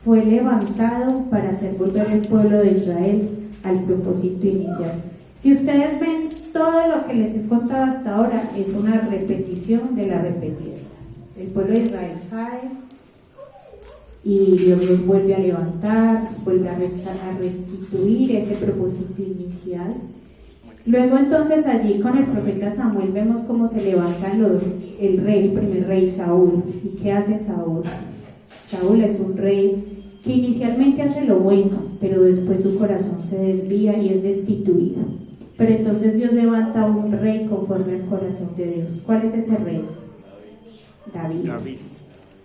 fue levantado para hacer volver el pueblo de Israel al propósito inicial. Si ustedes ven, todo lo que les he contado hasta ahora es una repetición de la repetida. El pueblo de Israel cae y Dios los vuelve a levantar, vuelve a restituir ese propósito inicial. Luego entonces allí con el profeta Samuel vemos cómo se levantan el primer rey Saúl. ¿Y qué hace Saúl? Saúl es un rey que inicialmente hace lo bueno, pero después su corazón se desvía y es destituido. Pero entonces Dios levanta un rey conforme al corazón de Dios. ¿Cuál es ese rey? David.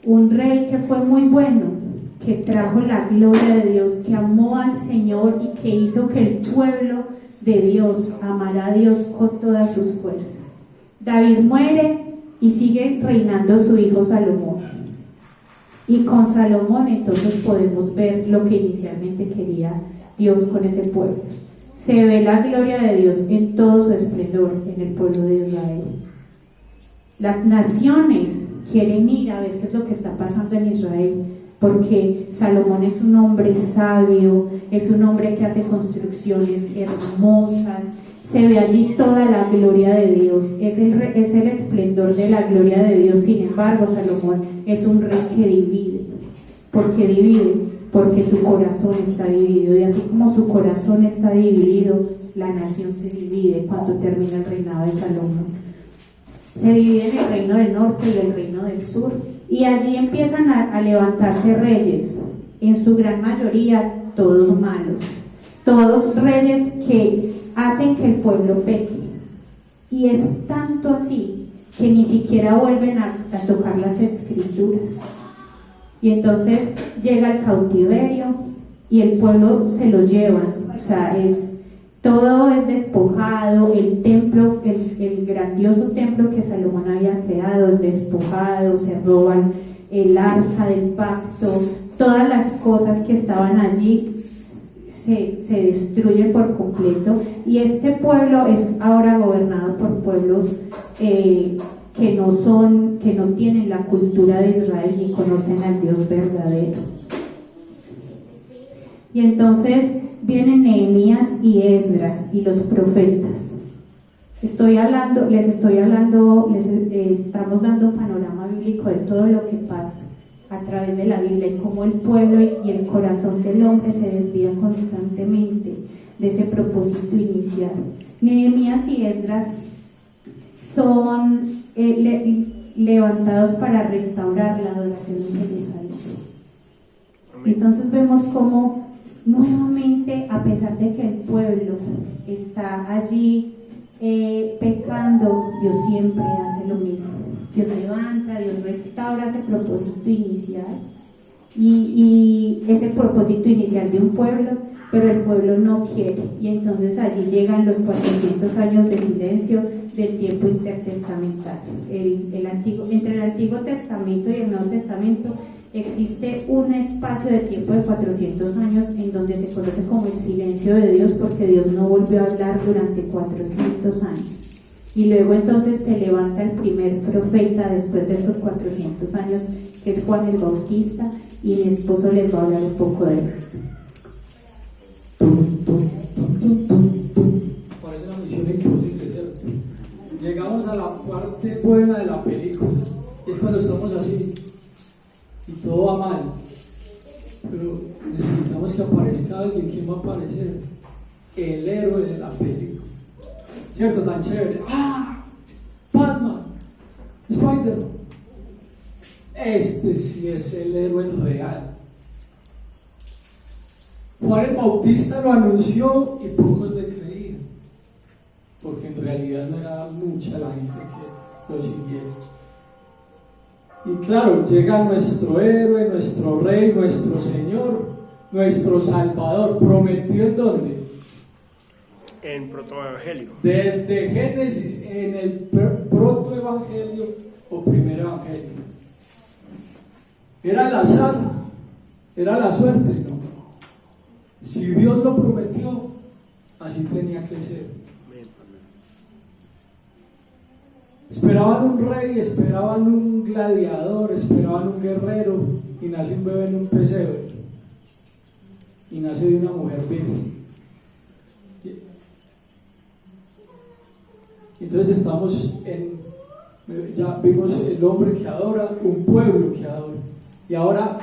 Un rey que fue muy bueno, que trajo la gloria de Dios, que amó al Señor y que hizo que el pueblo de Dios amara a Dios con todas sus fuerzas. David muere y sigue reinando su hijo Salomón. Y con Salomón entonces podemos ver lo que inicialmente quería Dios con ese pueblo. Se ve la gloria de Dios en todo su esplendor en el pueblo de Israel. Las naciones quieren ir a ver qué es lo que está pasando en Israel, porque Salomón es un hombre sabio, es un hombre que hace construcciones hermosas, se ve allí toda la gloria de Dios, es el esplendor de la gloria de Dios. Sin embargo, Salomón es un rey que divide. ¿Por qué divide? Porque su corazón está dividido, y así como su corazón está dividido, la nación se divide cuando termina el reinado de Salomón. Se divide en el reino del norte y el reino del sur, y allí empiezan a levantarse reyes, en su gran mayoría todos malos, todos reyes que hacen que el pueblo peque, y es tanto así que ni siquiera vuelven a tocar las escrituras. Y entonces llega el cautiverio y el pueblo se lo llevan, o sea, todo es despojado, el templo, el grandioso templo que Salomón había creado es despojado, se roban el arca del pacto, todas las cosas que estaban allí se destruyen por completo, y este pueblo es ahora gobernado por pueblos que no tienen la cultura de Israel ni conocen al Dios verdadero. Y entonces vienen Nehemías y Esdras y los profetas. Estamos dando un panorama bíblico de todo lo que pasa a través de la Biblia y cómo el pueblo y el corazón del hombre se desvían constantemente de ese propósito inicial. Nehemías y Esdras son levantados para restaurar la adoración en Jerusalén. Entonces vemos cómo nuevamente, a pesar de que el pueblo está allí pecando, Dios siempre hace lo mismo. Dios levanta, Dios restaura ese propósito inicial, y ese propósito inicial de un pueblo, pero el pueblo no quiere, y entonces allí llegan los 400 años de silencio del tiempo intertestamentario. Entre el Antiguo Testamento y el Nuevo Testamento existe un espacio de tiempo de 400 años en donde se conoce como el silencio de Dios, porque Dios no volvió a hablar durante 400 años. Y luego entonces se levanta el primer profeta después de estos 400 años, que es Juan el Bautista, y mi esposo les va a hablar un poco de esto. Parece una misión imposible, ¿cierto? Llegamos a la parte buena de la película, y es cuando estamos así y todo va mal, pero necesitamos que aparezca alguien. ¿Quién va a aparecer? El héroe de la película, ¿cierto? Tan chévere. Batman, Spider-Man. Este sí es el héroe real. Juan el Bautista lo anunció y pocos le creían, porque en realidad no era mucha la gente que lo siguiera. Y claro, llega nuestro héroe, nuestro rey, nuestro Señor, nuestro Salvador, prometido ¿en dónde? En protoevangelio. Desde Génesis, en el protoevangelio o primer evangelio. ¿Era el azar? ¿Era la suerte? No. Si Dios lo prometió, así tenía que ser. Esperaban un rey, esperaban un gladiador, esperaban un guerrero, y nace un bebé en un pesebre. y nace de una mujer virgen. Entonces ya vimos el hombre que adora, un pueblo que adora, y ahora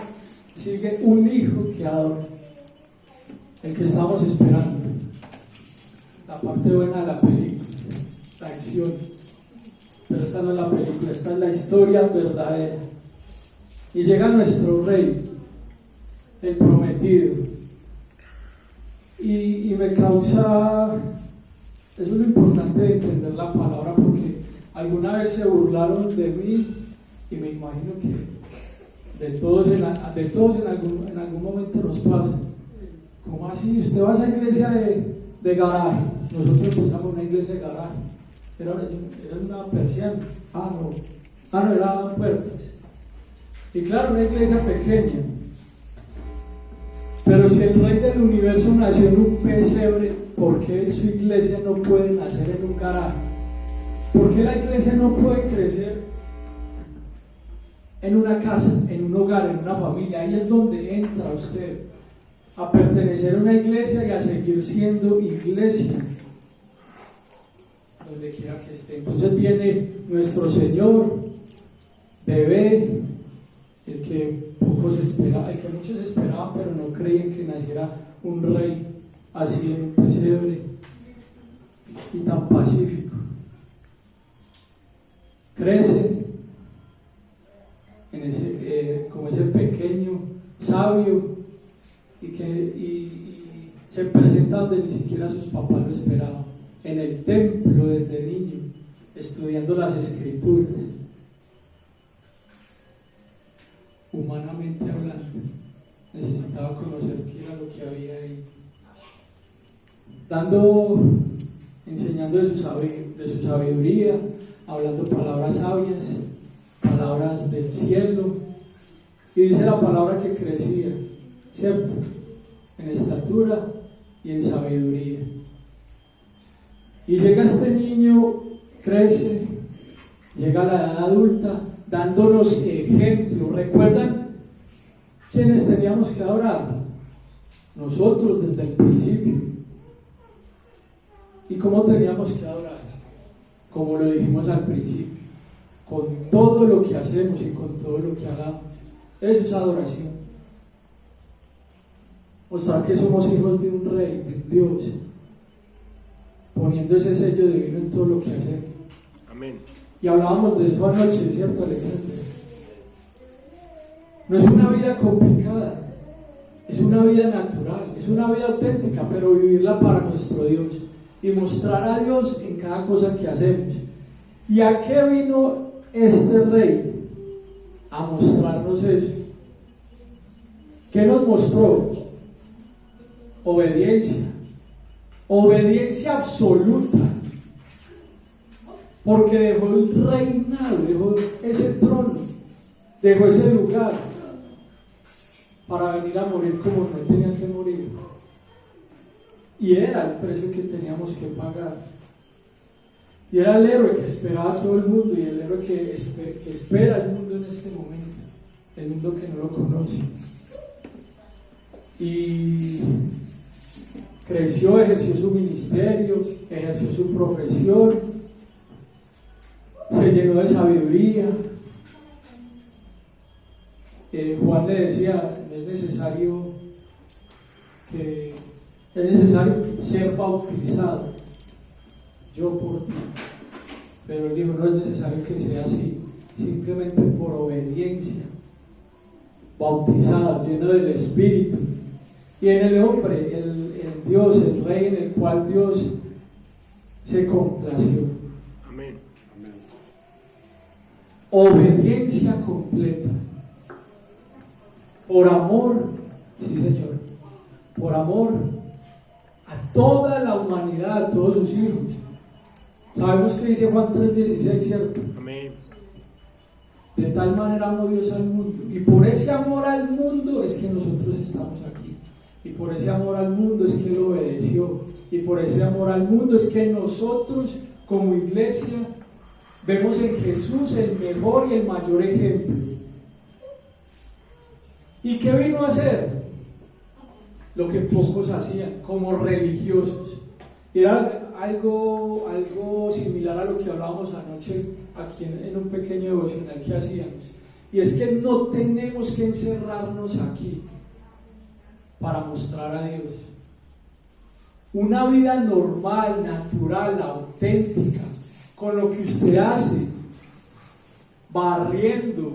sigue un hijo que adora, el que estamos esperando. La parte buena de la película, la acción. Pero esta no es la película, esta es la historia verdadera. Y llega nuestro rey, el prometido. Y me causa, eso es lo importante de entender la palabra, porque alguna vez se burlaron de mí, y me imagino que de todos en algún momento nos pasa. ¿Cómo así? ¿Usted va a esa iglesia de garaje? Nosotros pensamos una iglesia de garaje. Era una persiana. No, eran puertas. Y claro, una iglesia pequeña. Pero si el rey del universo nació en un pesebre, ¿por qué su iglesia no puede nacer en un garaje? ¿Por qué la iglesia no puede crecer en una casa, en un hogar, en una familia? Ahí es donde entra usted, a pertenecer a una iglesia y a seguir siendo iglesia, donde quiera que esté. Entonces viene nuestro Señor, bebé, el que muchos esperaban, pero no creían que naciera un rey así en un pesebre y tan pacífico. Crece como ese pequeño sabio y se presenta donde ni siquiera sus papás lo esperaban, en el templo desde niño, estudiando las escrituras. Humanamente hablando, necesitaba conocer qué era lo que había ahí, enseñando de su sabiduría, hablando palabras sabias, palabras del cielo, y dice la palabra que crecía, ¿cierto? En estatura y en sabiduría. Y llega este niño, crece, llega a la edad adulta, dándonos ejemplo. ¿Recuerdan quiénes teníamos que adorar? Nosotros desde el principio. ¿Y cómo teníamos que adorar? Como lo dijimos al principio, con todo lo que hacemos y con todo lo que hagamos. Eso es adoración. Mostrar que somos hijos de un rey, de un Dios, poniendo ese sello divino en todo lo que hacemos. Amén. Y hablábamos de eso anoche, ¿cierto, Alexander? No es una vida complicada, es una vida natural, es una vida auténtica, pero vivirla para nuestro Dios y mostrar a Dios en cada cosa que hacemos. ¿Y a qué vino este rey? A mostrarnos eso. ¿Qué nos mostró? Obediencia absoluta. Porque dejó el reinado, dejó ese trono, dejó ese lugar para venir a morir como no tenía que morir. Y era el precio que teníamos que pagar. Y era el héroe que esperaba a todo el mundo y el héroe que espera el mundo en este momento, el mundo que no lo conoce. Y creció, ejerció su ministerio, ejerció su profesión, se llenó de sabiduría. Juan le decía, es necesario ser bautizado, yo por ti. Pero él dijo, no es necesario que sea así, simplemente por obediencia, bautizado, lleno del Espíritu. Y en el hombre, el Dios, el Rey en el cual Dios se complació. Amén. Obediencia completa. Por amor, sí Señor, por amor a toda la humanidad, a todos sus hijos. Sabemos que dice Juan 3:16, ¿cierto? Amén. De tal manera amó Dios al mundo. Y por ese amor al mundo es que nosotros estamos aquí. Y por ese amor al mundo es que Él obedeció. Y por ese amor al mundo es que nosotros como iglesia vemos en Jesús el mejor y el mayor ejemplo. ¿Y qué vino a hacer? lo que pocos hacían, como religiosos. Y era algo similar a lo que hablábamos anoche aquí en un pequeño devocional que hacíamos. Y es que no tenemos que encerrarnos aquí para mostrar a Dios. Una vida normal, natural, auténtica, con lo que usted hace, barriendo,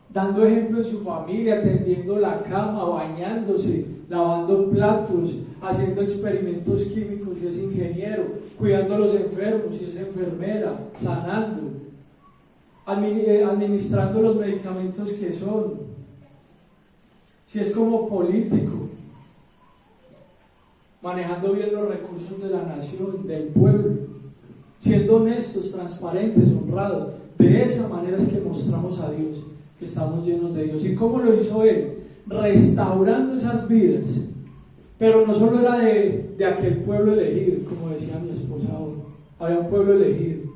dando ejemplo en su familia, tendiendo la cama, bañándose, lavando platos, haciendo experimentos químicos si es ingeniero, cuidando a los enfermos si es enfermera, sanando, administrando los medicamentos que son, si es como político, manejando bien los recursos de la nación, del pueblo, siendo honestos, transparentes, honrados. De esa manera es que mostramos a Dios que estamos llenos de Dios. ¿Y cómo lo hizo Él? Restaurando esas vidas. Pero no solo era de aquel pueblo elegido, como decía mi esposa ahora. Había un pueblo elegido.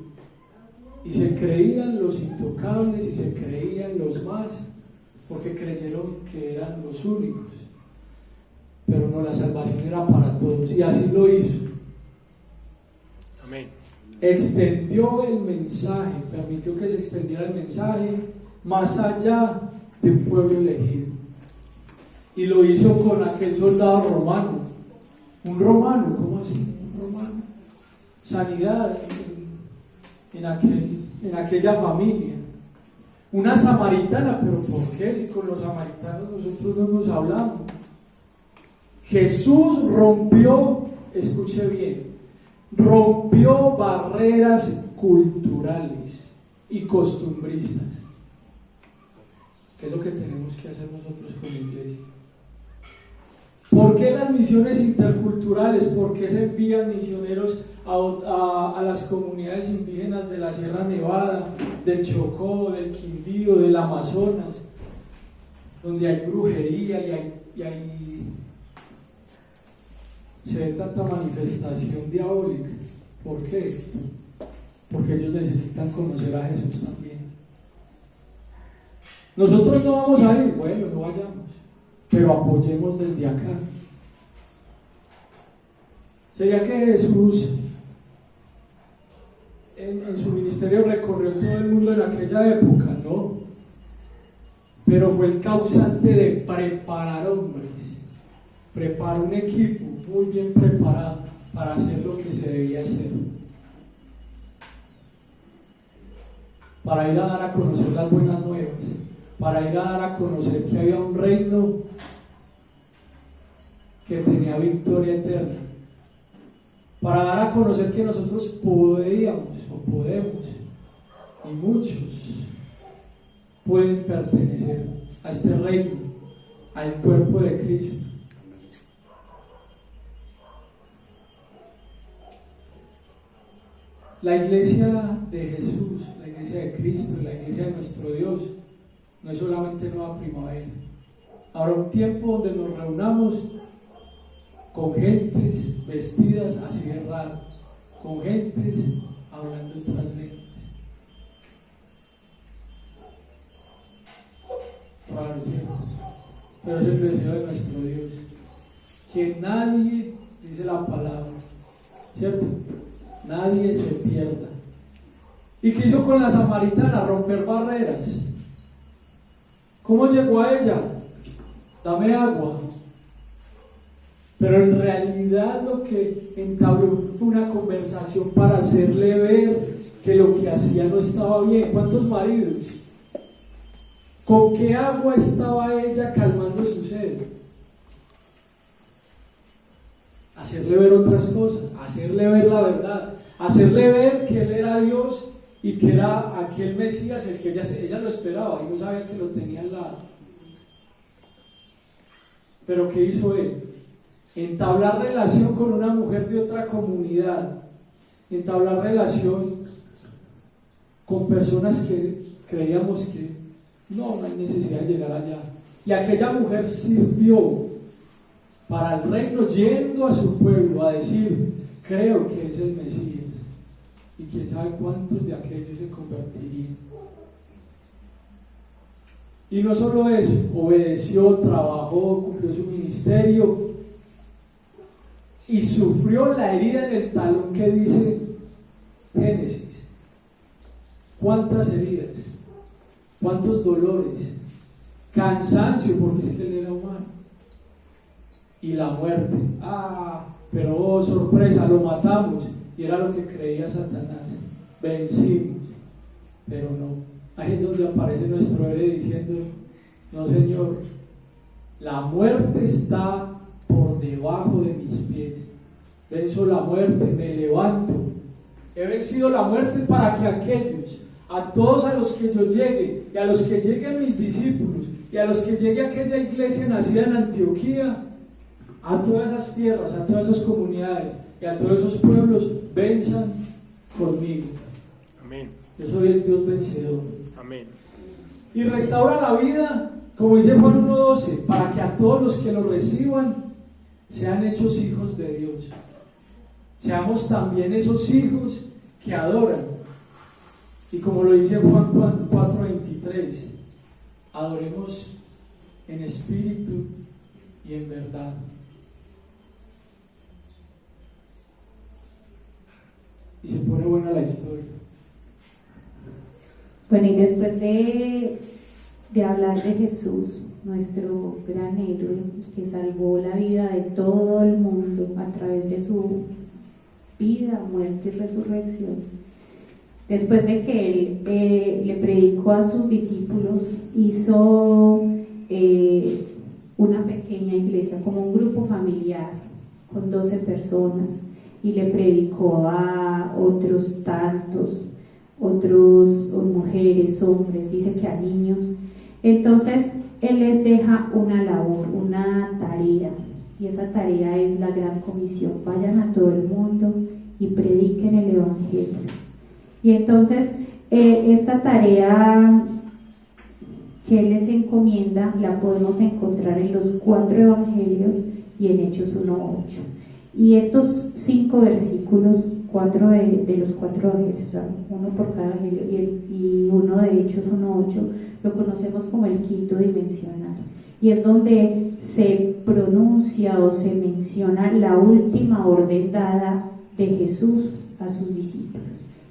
Y se creían los intocables y se creían los más, porque creyeron que eran los únicos. Pero no, la salvación era para todos. Y así lo hizo. Amén. Extendió el mensaje, permitió que se extendiera el mensaje más allá de un pueblo elegido. Y lo hizo con aquel soldado romano. Un romano, ¿cómo así? Un romano. Sanidad en aquella familia. Una samaritana, pero ¿por qué? Si con los samaritanos nosotros no nos hablamos. Jesús rompió, escuche bien, rompió barreras culturales y costumbristas. ¿Qué es lo que tenemos que hacer nosotros con la iglesia? ¿Por qué las misiones interculturales? ¿Por qué se envían misioneros a las comunidades indígenas de la Sierra Nevada, del Chocó, del Quindío, del Amazonas, donde hay brujería y hay se ve tanta manifestación diabólica? ¿Por qué? Porque ellos necesitan conocer a Jesús también. Nosotros no vamos a ir, bueno, no vayamos, pero apoyemos desde acá. ¿Sería que Jesús en su ministerio recorrió todo el mundo en aquella época? No, pero fue el causante de preparar hombres, preparó un equipo muy bien preparado para hacer lo que se debía hacer, para ir a dar a conocer las buenas nuevas, para ir a dar a conocer que había un reino que tenía victoria eterna, para dar a conocer que nosotros podíamos o podemos, y muchos pueden pertenecer a este reino, al cuerpo de Cristo. La iglesia de Jesús, la iglesia de Cristo, la iglesia de nuestro Dios, no es solamente Nueva Primavera. Habrá un tiempo donde nos reunamos con gentes vestidas así de raro, con gentes hablando otras lenguas. Raro, ¿cierto? Pero es el deseo de nuestro Dios. Que nadie, dice la palabra, ¿cierto? Nadie se pierda. ¿Y qué hizo con la samaritana? Romper barreras. ¿Cómo llegó a ella? Dame agua. Pero en realidad lo que entabló fue una conversación para hacerle ver que lo que hacía no estaba bien. ¿Cuántos maridos? ¿Con qué agua estaba ella calmando su sed? Hacerle ver otras cosas, hacerle ver la verdad, hacerle ver que Él era Dios y que era aquel Mesías el que ella lo esperaba y no sabía que lo tenía al lado. Pero ¿qué hizo Él? Entablar relación con una mujer de otra comunidad, entablar relación con personas que creíamos que no hay necesidad de llegar allá. Y aquella mujer sirvió para el reino, yendo a su pueblo a decir: creo que es el Mesías. Y quién sabe cuántos de aquellos se convertirían. Y no solo eso, obedeció, trabajó, cumplió su ministerio y sufrió la herida en el talón que dice Génesis. ¿Cuántas heridas? ¿Cuántos dolores? Cansancio, porque es que él era humano. Y la muerte. Pero oh, sorpresa, lo matamos. Y era lo que creía Satanás. Vencimos. Pero no. Ahí es donde aparece nuestro héroe diciendo: no, Señor, la muerte está por debajo de mis pies. Venzo la muerte, me levanto. He vencido la muerte para que aquellos, a todos a los que yo llegue, y a los que lleguen mis discípulos, y a los que llegue aquella iglesia nacida en Antioquía, a todas esas tierras, a todas esas comunidades y a todos esos pueblos, venzan conmigo. Amén. Yo soy el Dios vencedor. Amén. Y restaura la vida, como dice Juan 1:12, para que a todos los que lo reciban sean hechos hijos de Dios. Seamos también esos hijos que adoran. Y como lo dice Juan 4:23, adoremos en espíritu y en verdad. Y se pone buena la historia. Bueno, y después de hablar de Jesús, nuestro gran héroe, que salvó la vida de todo el mundo a través de su vida, muerte y resurrección, después de que él le predicó a sus discípulos, hizo una pequeña iglesia, como un grupo familiar, con 12 personas, y le predicó a otros tantos, otros mujeres, hombres, dice que a niños. Entonces él les deja una labor, una tarea, y esa tarea es la gran comisión: vayan a todo el mundo y prediquen el evangelio. Y entonces esta tarea que él les encomienda la podemos encontrar en los 4 evangelios y en Hechos 1:8. Y estos 5 versículos, 4 de los 4 evangelios, uno por cada evangelio, y uno de Hechos 1:8, lo conocemos como el quinto dimensional. Y es donde se pronuncia o se menciona la última orden dada de Jesús a sus discípulos.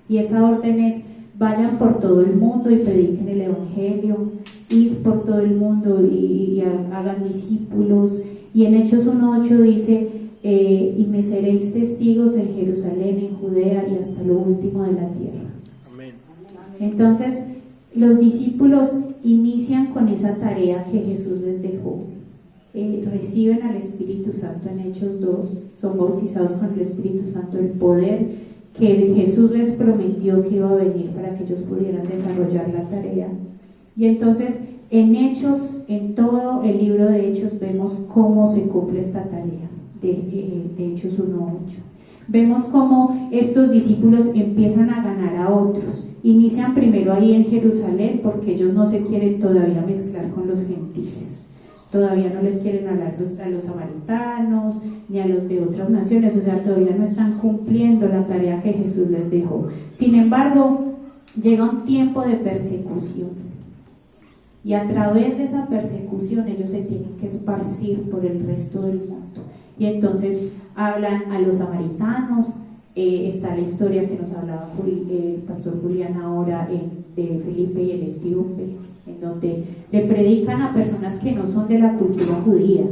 Y esa orden es: vayan por todo el mundo y prediquen el evangelio, ir por todo el mundo y hagan discípulos. Y en Hechos 1:8 dice: y me seréis testigos en Jerusalén, en Judea y hasta lo último de la tierra. Amén. Entonces los discípulos inician con esa tarea que Jesús les dejó. Reciben al Espíritu Santo en Hechos 2, son bautizados con el Espíritu Santo, el poder que Jesús les prometió que iba a venir para que ellos pudieran desarrollar la tarea. Y entonces en Hechos, en todo el libro de Hechos, vemos cómo se cumple esta tarea de Hechos 1:8. Vemos cómo estos discípulos empiezan a ganar a otros. Inician primero ahí en Jerusalén, porque ellos no se quieren todavía mezclar con los gentiles. Todavía no les quieren hablar a los samaritanos ni a los de otras naciones, o sea, todavía no están cumpliendo la tarea que Jesús les dejó. Sin embargo, llega un tiempo de persecución, y a través de esa persecución ellos se tienen que esparcir por el resto del mundo. Y entonces hablan a los samaritanos. Está la historia que nos hablaba el pastor Julián ahora de Felipe y el etíope, en donde le predican a personas que no son de la cultura judía,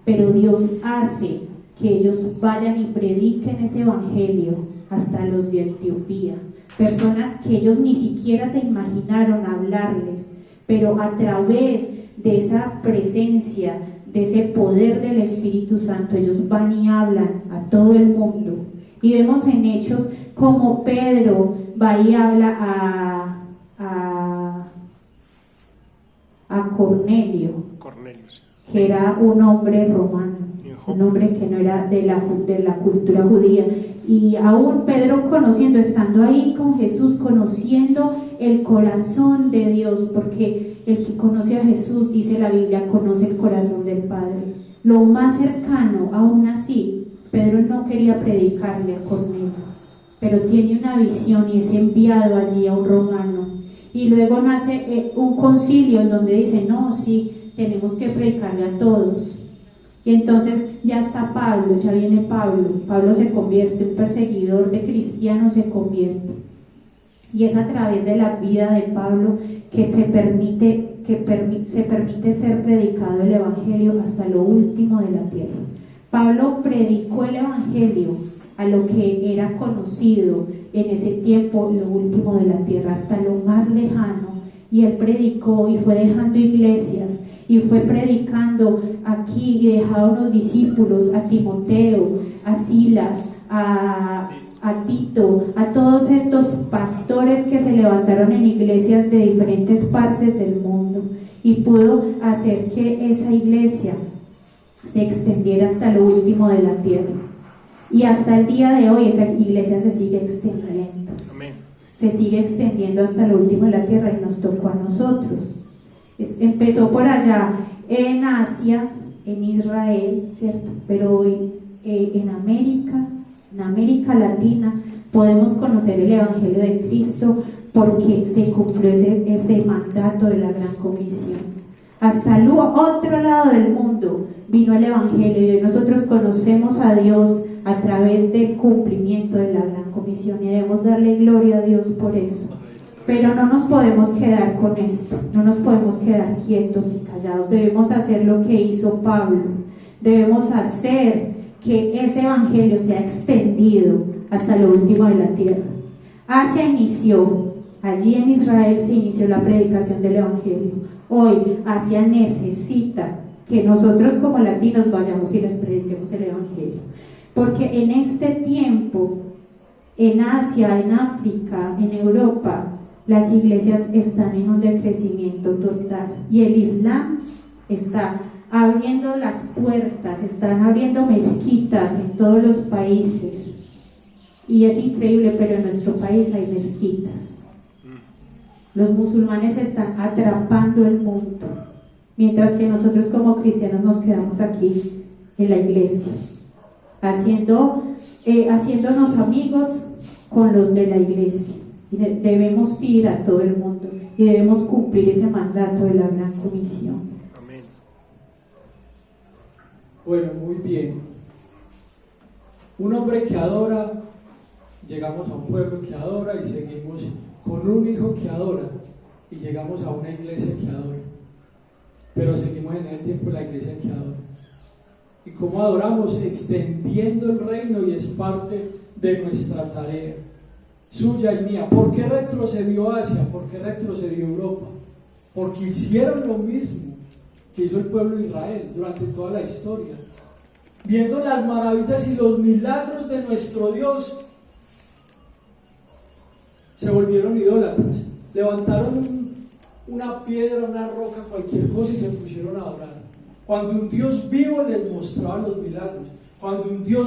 pero Dios hace que ellos vayan y prediquen ese evangelio hasta los de Etiopía, personas que ellos ni siquiera se imaginaron hablarles, pero a través de esa presencia, de ese poder del Espíritu Santo, ellos van y hablan a todo el mundo. Y vemos en Hechos como Pedro va y habla a Cornelio, que era un hombre romano, un hombre que no era de la cultura judía. Y aún Pedro, conociendo, estando ahí con Jesús, conociendo el corazón de Dios, porque el que conoce a Jesús, dice la Biblia, conoce el corazón del Padre. Lo más cercano, aún así, Pedro no quería predicarle a Cornelio, pero tiene una visión y es enviado allí a un romano. y luego nace un concilio en donde dicen, no, sí, tenemos que predicarle a todos. Y entonces ya está Pablo, ya viene Pablo se convierte, un perseguidor de cristianos se convierte. Y es a través de la vida de Pablo que se permite ser predicado el Evangelio hasta lo último de la tierra. Pablo predicó el Evangelio a lo que era conocido en ese tiempo, lo último de la tierra, hasta lo más lejano. Y él predicó y fue dejando iglesias y fue predicando aquí y dejaba unos discípulos, a Timoteo, a Silas, a Tito, a todos estos pastores que se levantaron en iglesias de diferentes partes del mundo, y pudo hacer que esa iglesia se extendiera hasta lo último de la tierra. Y hasta el día de hoy esa iglesia se sigue extendiendo. Amén. Se sigue extendiendo hasta lo último de la tierra, y nos tocó a nosotros. Empezó por allá en Asia, en Israel, ¿cierto? Pero hoy en América Latina podemos conocer el Evangelio de Cristo porque se cumplió ese mandato de la Gran Comisión. Hasta el otro lado del mundo vino el Evangelio, y hoy nosotros conocemos a Dios a través del cumplimiento de la Gran Comisión, y debemos darle gloria a Dios por eso. Pero no nos podemos quedar con esto, no nos podemos quedar quietos y callados. Debemos hacer lo que hizo Pablo, debemos hacer que ese Evangelio sea extendido hasta lo último de la tierra. Asia inició, allí en Israel se inició la predicación del Evangelio. Hoy Asia necesita que nosotros como latinos vayamos y les prediquemos el Evangelio, porque en este tiempo, en Asia, en África, en Europa, las iglesias están en un decrecimiento total, y el Islam está abriendo las puertas, están abriendo mezquitas en todos los países, y es increíble, pero en nuestro país hay mezquitas. Los musulmanes están atrapando el mundo, mientras que nosotros como cristianos nos quedamos aquí en la iglesia, haciéndonos amigos con los de la iglesia. Y debemos ir a todo el mundo y debemos cumplir ese mandato de la Gran Comisión. Amén. Bueno, muy bien. Un hombre que adora, llegamos a un pueblo que adora, y seguimos con un hijo que adora, y llegamos a una iglesia que adora. Pero seguimos en el tiempo la iglesia que adora. ¿Y cómo adoramos? Extendiendo el reino, y es parte de nuestra tarea, suya y mía. ¿Por qué retrocedió Asia? ¿Por qué retrocedió Europa? Porque hicieron lo mismo que hizo el pueblo de Israel durante toda la historia. Viendo las maravillas y los milagros de nuestro Dios, se volvieron idólatras. Levantaron una piedra, una roca, cualquier cosa, y se pusieron a adorar. Cuando un Dios vivo les mostraba los milagros, cuando un Dios